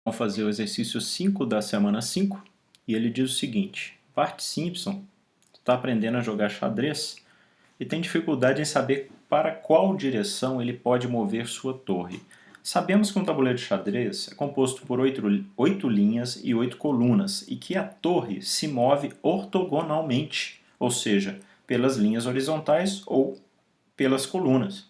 Vamos fazer o exercício 5 da semana 5 e ele diz o seguinte: Bart Simpson está aprendendo a jogar xadrez e tem dificuldade em saber para qual direção ele pode mover sua torre. Sabemos que um tabuleiro de xadrez é composto por 8 linhas e 8 colunas e que a torre se move ortogonalmente, ou seja, pelas linhas horizontais ou pelas colunas,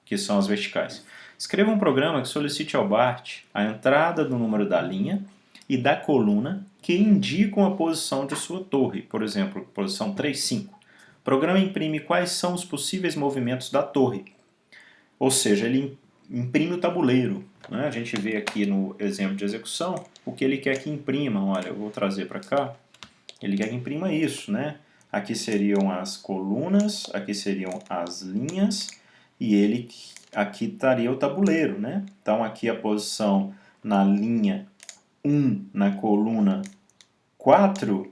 que são as verticais. Escreva um programa que solicite ao Bart a entrada do número da linha e da coluna que indicam a posição de sua torre, por exemplo, posição 3, 5. O programa imprime quais são os possíveis movimentos da torre, ou seja, ele imprime o tabuleiro. Né? A gente vê aqui no exemplo de execução o que ele quer que imprima. Olha, eu vou trazer para cá. Ele quer que imprima isso, né? Aqui seriam as colunas, aqui seriam as linhas e ele aqui estaria o tabuleiro, né? Então aqui a posição na linha 1, na coluna 4,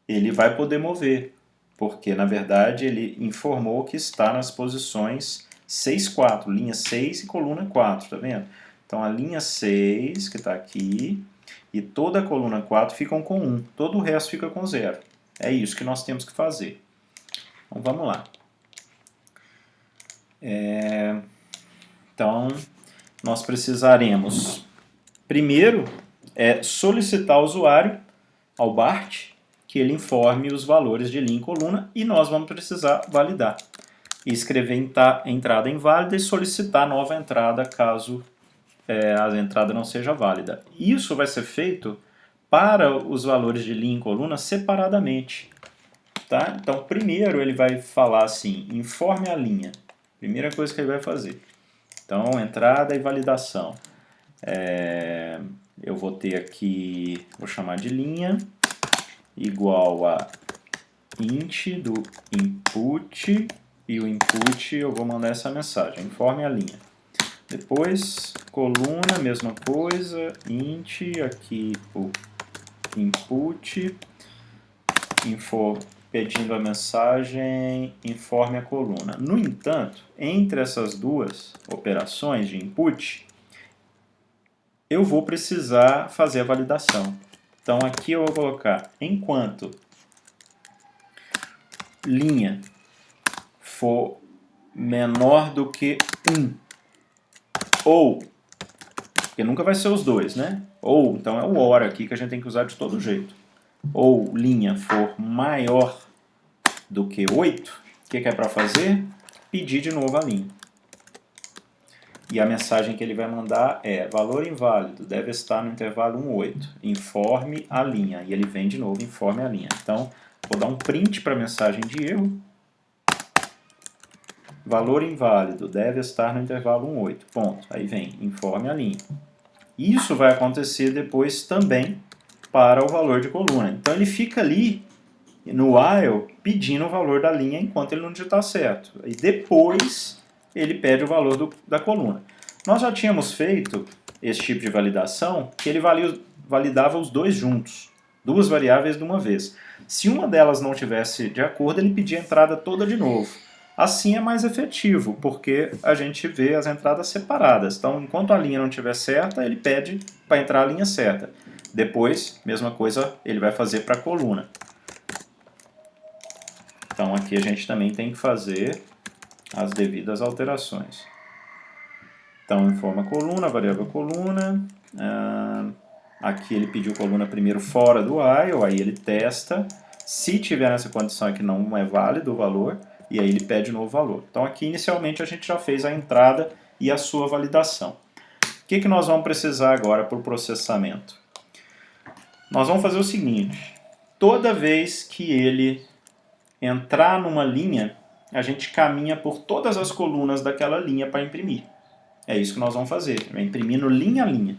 ele vai poder mover, porque na verdade ele informou que está nas posições 6, 4, linha 6 e coluna 4, tá vendo? Então a linha 6, que está aqui, e toda a coluna 4 ficam com 1, todo o resto fica com 0. É isso que nós temos que fazer. Então vamos lá. Então nós precisaremos, primeiro, solicitar ao usuário, ao Bart, que ele informe os valores de linha e coluna e nós vamos precisar validar. E escrever entrada inválida e solicitar nova entrada caso a entrada não seja válida. Isso vai ser feito para os valores de linha e coluna separadamente. Tá? Então, primeiro ele vai falar assim, informe a linha. Primeira coisa que ele vai fazer. Então, entrada e validação. Eu vou ter aqui, vou chamar de linha, igual a int do input, e o input eu vou mandar essa mensagem, informe a linha. Depois, coluna, mesma coisa, int, aqui o input, pedindo a mensagem, informe a coluna. No entanto, entre essas duas operações de input, eu vou precisar fazer a validação. Então aqui eu vou colocar, enquanto linha for menor do que 1, ou, porque nunca vai ser os dois, né? Ou, então é o OR aqui que a gente tem que usar de todo jeito. Ou linha for maior do que 8, o que é para fazer? Pedir de novo a linha. E a mensagem que ele vai mandar é valor inválido, deve estar no intervalo 1, 8. Informe a linha. E ele vem de novo, informe a linha. Então, vou dar um print para a mensagem de erro. Valor inválido, deve estar no intervalo 1, 8. Ponto. Aí vem, informe a linha. Isso vai acontecer depois também para o valor de coluna. Então ele fica ali no while pedindo o valor da linha enquanto ele não digitar certo. E depois ele pede o valor da coluna. Nós já tínhamos feito esse tipo de validação que ele validava os dois juntos, duas variáveis de uma vez. Se uma delas não tivesse de acordo, ele pedia a entrada toda de novo. Assim é mais efetivo, porque a gente vê as entradas separadas. Então, enquanto a linha não estiver certa, ele pede para entrar a linha certa. Depois, mesma coisa ele vai fazer para a coluna. Então, aqui a gente também tem que fazer as devidas alterações. Então, informa a coluna, variável coluna. Aqui ele pediu coluna primeiro fora do while, aí ele testa. Se tiver nessa condição aqui não é válido o valor, e aí ele pede um novo valor. Então aqui inicialmente a gente já fez a entrada e a sua validação. O que nós vamos precisar agora para o processamento? Nós vamos fazer o seguinte, toda vez que ele entrar numa linha, a gente caminha por todas as colunas daquela linha para imprimir. É isso que nós vamos fazer, vai imprimindo linha a linha,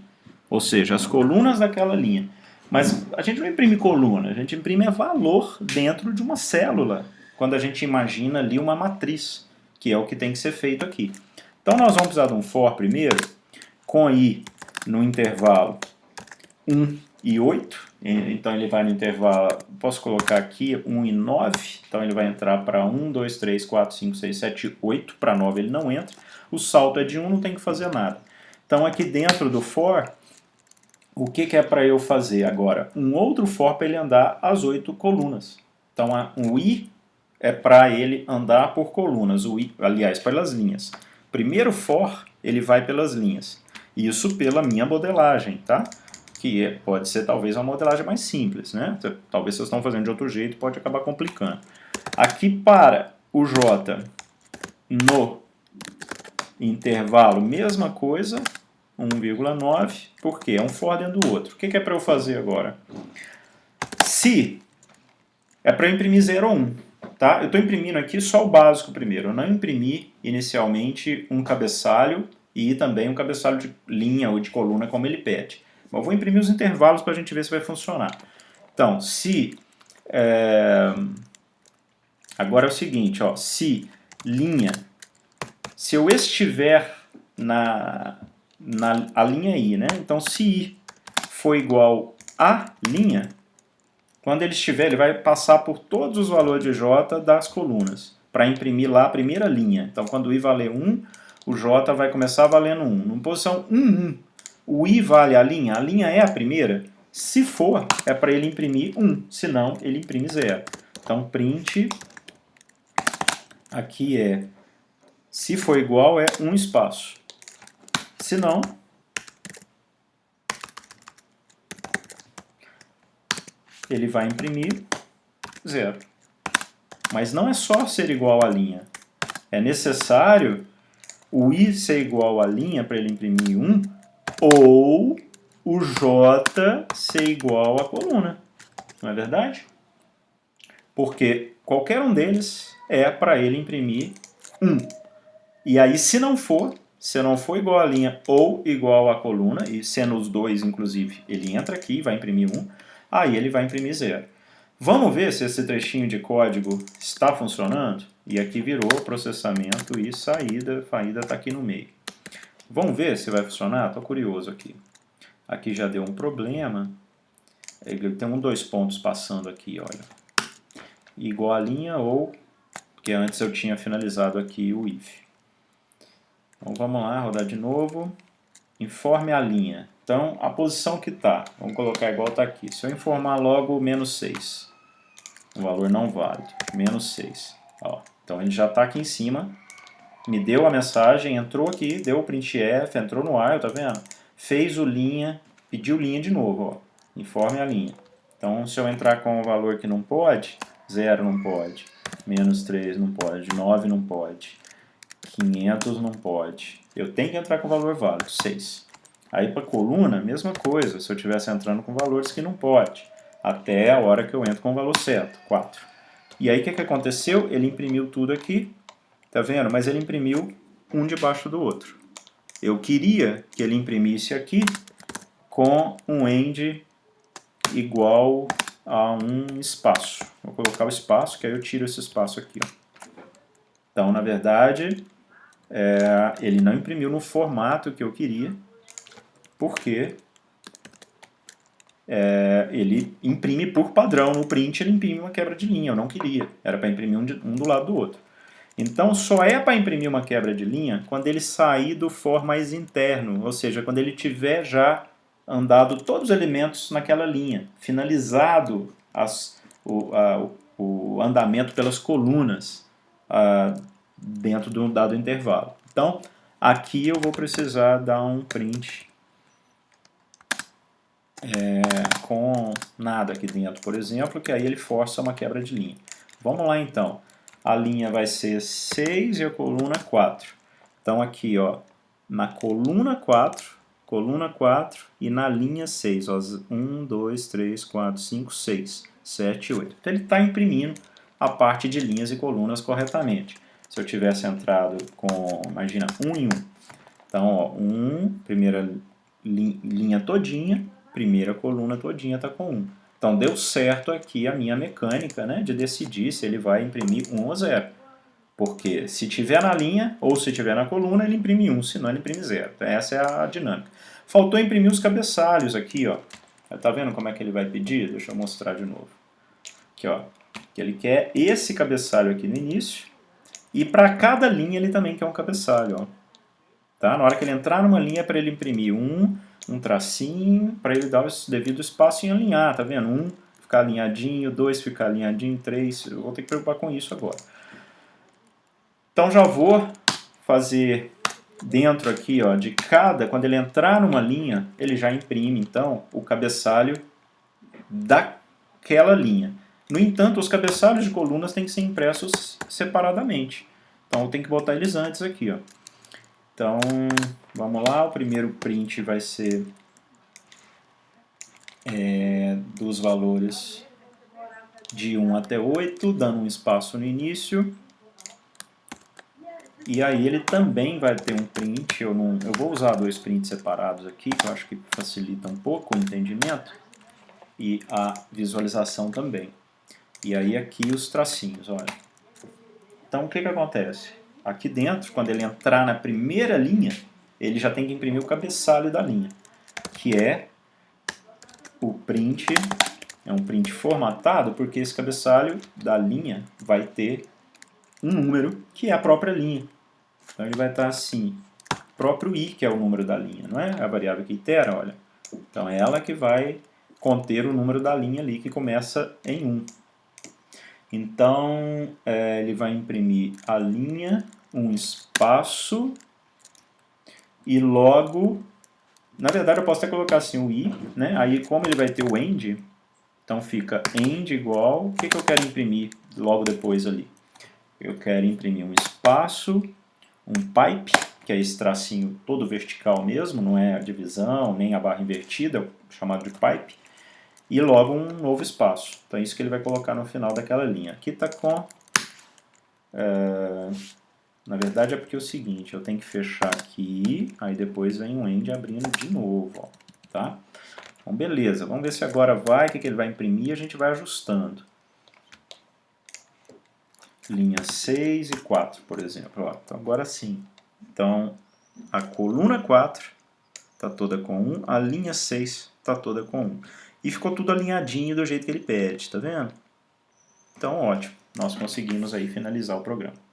ou seja, as colunas daquela linha. Mas a gente não imprime coluna, a gente imprime valor dentro de uma célula, quando a gente imagina ali uma matriz, que é o que tem que ser feito aqui. Então nós vamos precisar de um for primeiro, com i no intervalo 1 e 8, então ele vai no intervalo, posso colocar aqui 1 e 9, então ele vai entrar para 1, 2, 3, 4, 5, 6, 7, 8, para 9 ele não entra, o salto é de 1, não tem que fazer nada. Então aqui dentro do for, o que é para eu fazer agora? Um outro for para ele andar as 8 colunas. Então, o I é para ele andar por colunas, o I, aliás, pelas linhas. Primeiro for, ele vai pelas linhas. Isso pela minha modelagem, tá? Que pode ser talvez uma modelagem mais simples, né? Talvez vocês estão fazendo de outro jeito, pode acabar complicando. Aqui para o J no intervalo, mesma coisa, 1,9, porque é um for dentro do outro. O que é para eu fazer agora? Se é para eu imprimir 0 ou 1, tá? Eu estou imprimindo aqui só o básico primeiro. Eu não imprimi inicialmente um cabeçalho e também um cabeçalho de linha ou de coluna, como ele pede. Mas eu vou imprimir os intervalos para a gente ver se vai funcionar. Então, se... Agora é o seguinte, ó, se linha... Se eu estiver na linha I, né? Então, se I for igual a linha, quando ele estiver, ele vai passar por todos os valores de J das colunas, para imprimir lá a primeira linha. Então, quando o I valer 1, o J vai começar valendo 1. Numa posição 1, 1, o I vale a linha é a primeira? Se for, é para ele imprimir 1, senão ele imprime 0. Então, print, aqui se for igual, é um espaço. Se não, ele vai imprimir 0. Mas não é só ser igual à linha. É necessário o I ser igual à linha para ele imprimir 1, ou o J ser igual à coluna. Não é verdade? Porque qualquer um deles é para ele imprimir 1. E aí, se não for igual à linha ou igual à coluna, e sendo os dois, inclusive, ele entra aqui e vai imprimir 1, aí ele vai imprimir 0. Vamos ver se esse trechinho de código está funcionando? E aqui virou processamento e saída está aqui no meio. Vamos ver se vai funcionar? Estou curioso aqui. Aqui já deu um problema. Ele tem 2 pontos passando aqui, olha. Igual a linha ou... Porque antes eu tinha finalizado aqui o if. Então vamos lá, rodar de novo. Informe a linha. Então, a posição que está, vamos colocar igual está aqui. Se eu informar logo menos 6, o valor não válido, menos 6. Ó, então ele já está aqui em cima, me deu a mensagem, entrou aqui, deu o printf, entrou no while, tá vendo? Fez o linha, pediu linha de novo, ó. Informe a linha. Então, se eu entrar com o valor que não pode, 0 não pode, menos 3 não pode, 9 não pode, 500 não pode. Eu tenho que entrar com o valor válido, 6. Aí para coluna, mesma coisa, se eu estivesse entrando com valores que não pode, até a hora que eu entro com o valor certo, 4. E aí o que aconteceu? Ele imprimiu tudo aqui, tá vendo? Mas ele imprimiu um debaixo do outro. Eu queria que ele imprimisse aqui com um end igual a um espaço. Vou colocar o espaço, que aí eu tiro esse espaço aqui. Ó. Então, na verdade, ele não imprimiu no formato que eu queria, porque ele imprime por padrão. No print ele imprime uma quebra de linha, eu não queria. Era para imprimir um do lado do outro. Então, só é para imprimir uma quebra de linha quando ele sair do for mais interno, ou seja, quando ele tiver já andado todos os elementos naquela linha, finalizado o andamento pelas colunas dentro de um dado intervalo. Então, aqui eu vou precisar dar um print com nada aqui dentro, por exemplo, que aí ele força uma quebra de linha. Vamos lá então. A linha vai ser 6 e a coluna 4. Então aqui, ó, na coluna 4 e na linha 6. Ó, 1, 2, 3, 4, 5, 6, 7, 8. Então ele está imprimindo a parte de linhas e colunas corretamente. Se eu tivesse entrado com, imagina, 1 em 1. Então, ó, 1, primeira linha todinha, primeira coluna todinha está com 1. Então, deu certo aqui a minha mecânica, né, de decidir se ele vai imprimir 1 ou 0. Porque se tiver na linha ou se tiver na coluna, ele imprime 1, senão ele imprime 0. Então, essa é a dinâmica. Faltou imprimir os cabeçalhos aqui, ó. Tá vendo como é que ele vai pedir? Deixa eu mostrar de novo. Aqui, ó. Que ele quer esse cabeçalho aqui no início. E para cada linha ele também quer um cabeçalho, ó. Tá? Na hora que ele entrar numa linha, é para ele imprimir 1, um tracinho, para ele dar o devido espaço em alinhar, tá vendo? 1 ficar alinhadinho, 2 ficar alinhadinho, 3, eu vou ter que preocupar com isso agora. Então já vou fazer dentro aqui, ó, de cada, quando ele entrar numa linha, ele já imprime então o cabeçalho daquela linha. No entanto, os cabeçalhos de colunas têm que ser impressos separadamente. Então eu tenho que botar eles antes aqui, ó. Então, vamos lá, o primeiro print vai ser dos valores de 1 até 8, dando um espaço no início. E aí ele também vai ter um print, eu vou usar 2 prints separados aqui, que eu acho que facilita um pouco o entendimento e a visualização também. E aí aqui os tracinhos, olha. Então o que acontece? Aqui dentro, quando ele entrar na primeira linha, ele já tem que imprimir o cabeçalho da linha, que é o print, é um print formatado, porque esse cabeçalho da linha vai ter um número que é a própria linha. Então ele vai estar assim, próprio i, que é o número da linha, não é? A variável que itera, olha. Então é ela que vai conter o número da linha ali, que começa em 1. Então ele vai imprimir a linha, um espaço, e logo, na verdade eu posso até colocar assim o i, né? Aí como ele vai ter o end, então fica end igual, o que eu quero imprimir logo depois ali? Eu quero imprimir um espaço, um pipe, que é esse tracinho todo vertical mesmo, não é a divisão, nem a barra invertida, chamado de pipe, e logo um novo espaço. Então é isso que ele vai colocar no final daquela linha. Aqui está com... na verdade é porque é o seguinte, eu tenho que fechar aqui, aí depois vem um end abrindo de novo, ó, tá? Então beleza, vamos ver se agora vai, o que ele vai imprimir, a gente vai ajustando. Linha 6 e 4, por exemplo. Ó, então agora sim. Então a coluna 4 está toda com 1, a linha 6 está toda com 1. E ficou tudo alinhadinho do jeito que ele pede, tá vendo? Então ótimo, nós conseguimos aí finalizar o programa.